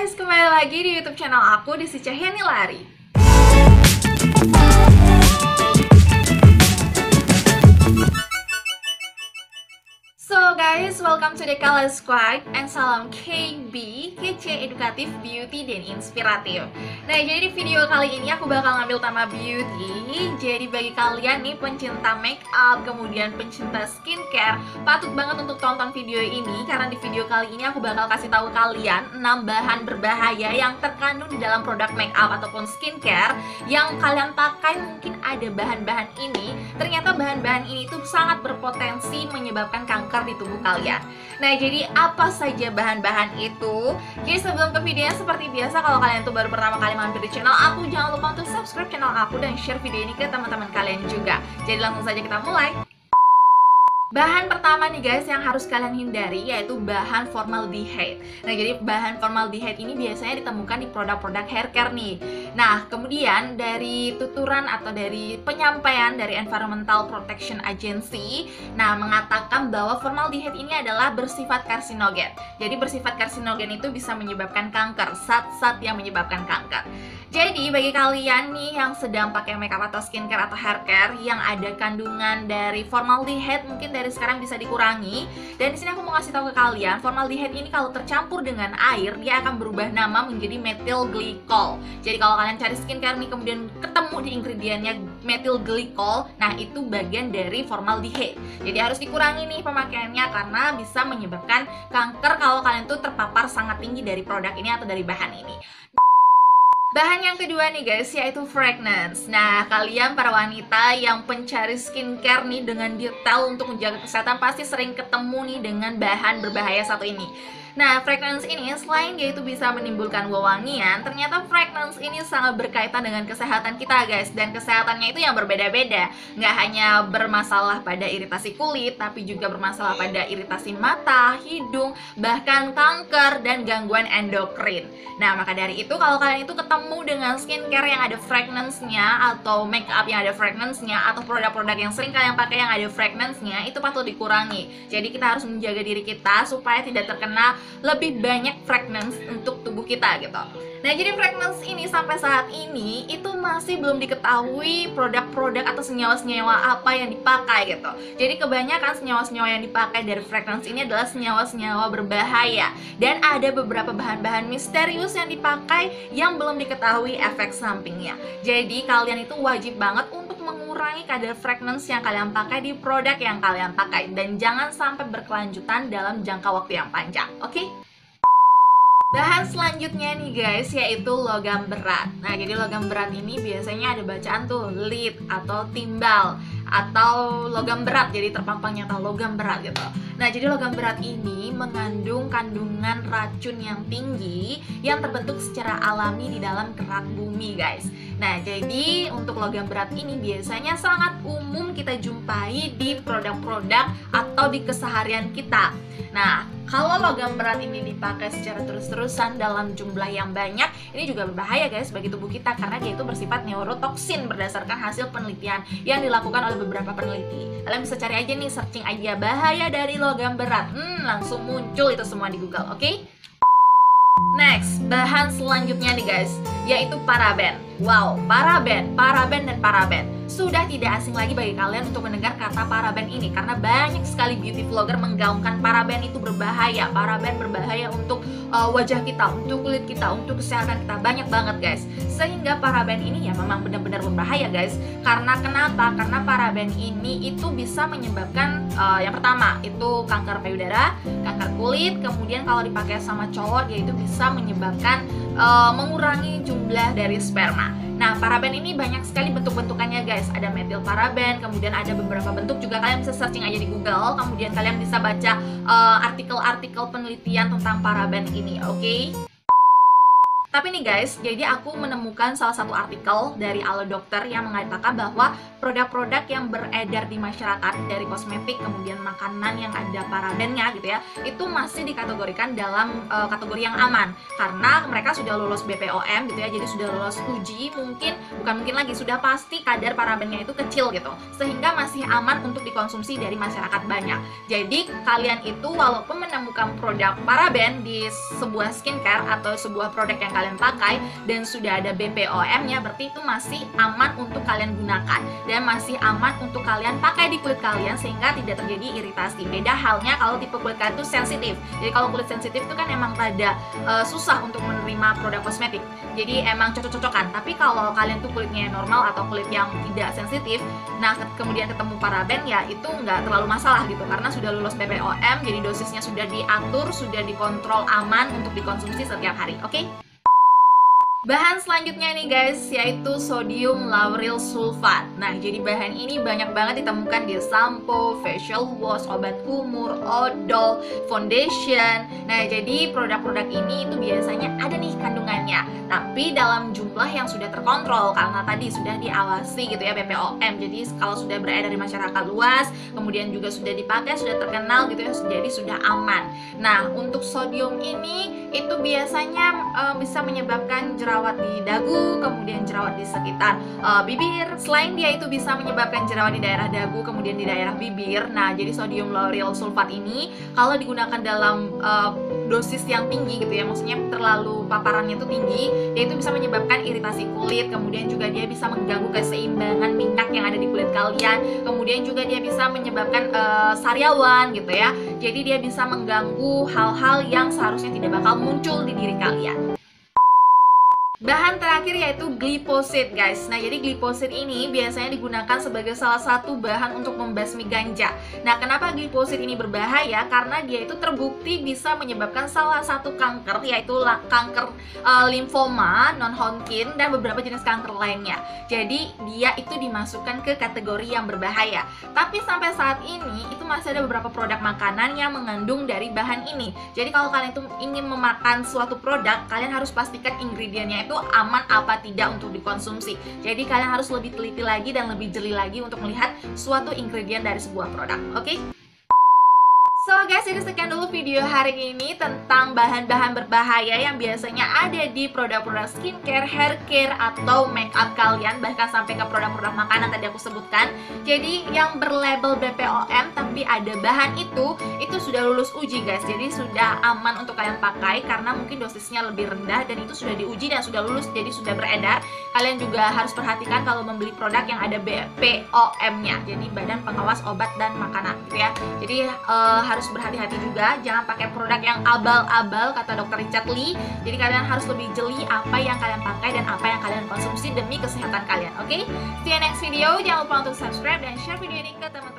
guys, kembali lagi di YouTube channel aku, di si Cahyani Lari. So guys, welcome to the Color Squad and salam KB, kece, edukatif, beauty, dan inspiratif. Nah, jadi di video kali ini aku bakal ngambil tema beauty. Jadi bagi kalian nih pencinta make up, kemudian pencinta skincare, patut banget untuk tonton video ini. Karena di video kali ini aku bakal kasih tahu kalian 6 bahan berbahaya yang terkandung di dalam produk make up ataupun skincare yang kalian pakai mungkin ada bahan-bahan ini. Ternyata bahan-bahan ini tuh sangat berpotensi menyebabkan kanker di tubuh kalian. Nah, jadi apa saja bahan-bahan itu? Jadi sebelum ke videonya, seperti biasa kalau kalian tuh baru pertama kali mampir di channel aku, jangan lupa untuk subscribe channel aku dan share video ini ke teman-teman kalian juga. Jadi langsung saja kita mulai. Bahan pertama nih guys yang harus kalian hindari yaitu bahan formaldehyde. Nah, jadi bahan formaldehyde ini biasanya ditemukan di produk-produk hair care nih. Nah, kemudian dari tuturan atau dari penyampaian dari Environmental Protection Agency, nah mengatakan bahwa formaldehyde ini adalah bersifat karsinogen. Jadi bersifat karsinogen itu bisa menyebabkan kanker, zat-zat yang menyebabkan kanker. Jadi bagi kalian nih yang sedang pakai makeup atau skincare atau hair care yang ada kandungan dari formaldehyde, mungkin dari sekarang bisa dikurangi. Dan di sini aku mau kasih tahu ke kalian, formaldehyde ini kalau tercampur dengan air, dia akan berubah nama menjadi methyl glycol. Jadi kalau kalian cari skincare nih kemudian ketemu di ingredientnya methyl glycol, nah itu bagian dari formaldehyde. Jadi harus dikurangi nih pemakaiannya karena bisa menyebabkan kanker kalau kalian tuh terpapar sangat tinggi dari produk ini atau dari bahan ini. Bahan yang kedua nih guys, yaitu fragrance. Nah, kalian para wanita yang pencari skincare nih dengan detail untuk menjaga kesehatan pasti sering ketemu nih dengan bahan berbahaya satu ini. Nah, fragrance ini selain dia itu bisa menimbulkan wewangian, ternyata fragrance ini sangat berkaitan dengan kesehatan kita guys. Dan kesehatannya itu yang berbeda-beda. Nggak hanya bermasalah pada iritasi kulit, tapi juga bermasalah pada iritasi mata, hidung, bahkan kanker dan gangguan endokrin. Nah, maka dari itu kalau kalian itu ketemu dengan skincare yang ada fragrance-nya, atau make up yang ada fragrance-nya, atau produk-produk yang sering kalian pakai yang ada fragrance-nya, itu patut dikurangi. Jadi kita harus menjaga diri kita supaya tidak terkena lebih banyak fragrance untuk tubuh kita gitu. Nah, jadi fragrance ini sampai saat ini itu masih belum diketahui produk-produk atau senyawa-senyawa apa yang dipakai gitu. Jadi kebanyakan senyawa-senyawa yang dipakai dari fragrance ini adalah senyawa-senyawa berbahaya. Dan ada beberapa bahan-bahan misterius yang dipakai yang belum diketahui efek sampingnya. Jadi kalian itu wajib banget untuk mengurangi kadar fragrance yang kalian pakai di produk yang kalian pakai. Dan jangan sampai berkelanjutan dalam jangka waktu yang panjang, oke? Bahan selanjutnya nih guys, yaitu logam berat. Nah, jadi logam berat ini biasanya ada bacaan tuh lead atau timbal atau logam berat, jadi terpampangnya atau logam berat gitu. Nah, jadi logam berat ini mengandung kandungan racun yang tinggi yang terbentuk secara alami di dalam kerak bumi guys. Nah, jadi untuk logam berat ini biasanya sangat umum kita jumpai di produk-produk atau di keseharian kita. Nah, kalau logam berat ini dipakai secara terus-terusan dalam jumlah yang banyak, ini juga berbahaya guys bagi tubuh kita karena dia itu bersifat neurotoksin berdasarkan hasil penelitian yang dilakukan oleh beberapa peneliti. Kalian bisa cari aja nih, searching aja bahaya dari logam berat. Langsung muncul itu semua di Google, oke? Next, bahan selanjutnya nih guys, yaitu paraben. Wow, paraben dan paraben. Sudah tidak asing lagi bagi kalian untuk mendengar kata paraben ini karena banyak sekali beauty vlogger menggaungkan paraben itu berbahaya. Paraben berbahaya untuk wajah kita, untuk kulit kita, untuk kesehatan kita, banyak banget guys. Sehingga paraben ini ya memang benar-benar berbahaya guys. Karena kenapa? Karena paraben ini itu bisa menyebabkan yang pertama itu kanker payudara, kanker kulit. Kemudian kalau dipakai sama cowok dia itu bisa menyebabkan mengurangi jumlah dari sperma. Nah, paraben ini banyak sekali bentuk-bentukannya guys. Ada metil paraben, kemudian ada beberapa bentuk juga. Kalian bisa searching aja di Google. Kemudian kalian bisa baca artikel-artikel penelitian tentang paraben ini, oke? Tapi nih guys, jadi aku menemukan salah satu artikel dari Alo Dokter yang mengatakan bahwa produk-produk yang beredar di masyarakat dari kosmetik kemudian makanan yang ada parabennya gitu ya, itu masih dikategorikan dalam kategori yang aman karena mereka sudah lulus BPOM gitu ya, jadi sudah lulus uji, bukan mungkin lagi, sudah pasti kadar parabennya itu kecil gitu, sehingga masih aman untuk dikonsumsi dari masyarakat banyak. Jadi kalian itu walaupun menemukan produk paraben di sebuah skincare atau sebuah produk yang kalian pakai dan sudah ada BPOM-nya, berarti itu masih aman untuk kalian gunakan dan masih aman untuk kalian pakai di kulit kalian sehingga tidak terjadi iritasi. Beda halnya kalau tipe kulit kalian itu sensitif. Jadi kalau kulit sensitif itu kan emang rada susah untuk menerima produk kosmetik. Jadi emang cocok-cocokan. Tapi kalau kalian tuh kulitnya normal atau kulit yang tidak sensitif, nah kemudian ketemu paraben ya itu nggak terlalu masalah gitu karena sudah lulus BPOM, jadi dosisnya sudah diatur, sudah dikontrol aman untuk dikonsumsi setiap hari. Oke? Bahan selanjutnya nih guys, yaitu sodium lauryl sulfat. Nah, jadi bahan ini banyak banget ditemukan di sampo, facial wash, obat kumur, odol, foundation. Nah, jadi produk-produk ini itu biasanya ada nih kandungannya, tapi dalam jumlah yang sudah terkontrol karena tadi sudah diawasi gitu ya BPOM. Jadi kalau sudah beredar di masyarakat luas, kemudian juga sudah dipakai, sudah terkenal gitu ya, jadi sudah aman. Nah, untuk sodium ini itu biasanya bisa menyebabkan jerawat di dagu, kemudian jerawat di sekitar bibir. Selain dia itu bisa menyebabkan jerawat di daerah dagu, kemudian di daerah bibir. Nah, jadi sodium lauryl sulfat ini kalau digunakan dalam dosis yang tinggi gitu ya, maksudnya terlalu paparannya itu tinggi, dia itu bisa menyebabkan iritasi kulit, kemudian juga dia bisa mengganggu keseimbangan minyak yang ada di kulit kalian, kemudian juga dia bisa menyebabkan sariawan gitu ya. Jadi dia bisa mengganggu hal-hal yang seharusnya tidak bakal muncul di diri kalian. Bahan terakhir yaitu glifosit guys. Nah, jadi glifosit ini biasanya digunakan sebagai salah satu bahan untuk membasmi ganja. Nah, kenapa glifosit ini berbahaya? Karena dia itu terbukti bisa menyebabkan salah satu kanker, yaitu kanker limfoma, non-Hodgkin, dan beberapa jenis kanker lainnya. Jadi dia itu dimasukkan ke kategori yang berbahaya. Tapi sampai saat ini itu masih ada beberapa produk makanan yang mengandung dari bahan ini. Jadi kalau kalian itu ingin memakan suatu produk, kalian harus pastikan ingredientnya itu aman apa tidak untuk dikonsumsi. Jadi kalian harus lebih teliti lagi dan lebih jeli lagi untuk melihat suatu ingredient dari sebuah produk. Oke? So guys, jadi sekian dulu video hari ini tentang bahan-bahan berbahaya yang biasanya ada di produk-produk skincare, hair care, atau makeup kalian, bahkan sampai ke produk-produk makanan tadi aku sebutkan. Jadi yang berlabel BPOM tapi ada bahan itu sudah lulus uji guys. Jadi sudah aman untuk kalian pakai karena mungkin dosisnya lebih rendah dan itu sudah diuji dan sudah lulus, jadi sudah beredar. Kalian juga harus perhatikan kalau membeli produk yang ada BPOM-nya, jadi Badan Pengawas Obat dan Makanan gitu ya. Jadi harus berhati-hati juga, jangan pakai produk yang abal-abal kata Dr. Richard Lee. Jadi kalian harus lebih jeli apa yang kalian pakai dan apa yang kalian konsumsi demi kesehatan kalian. Oke? See you next video. Jangan lupa untuk subscribe dan share video ini ke teman-teman.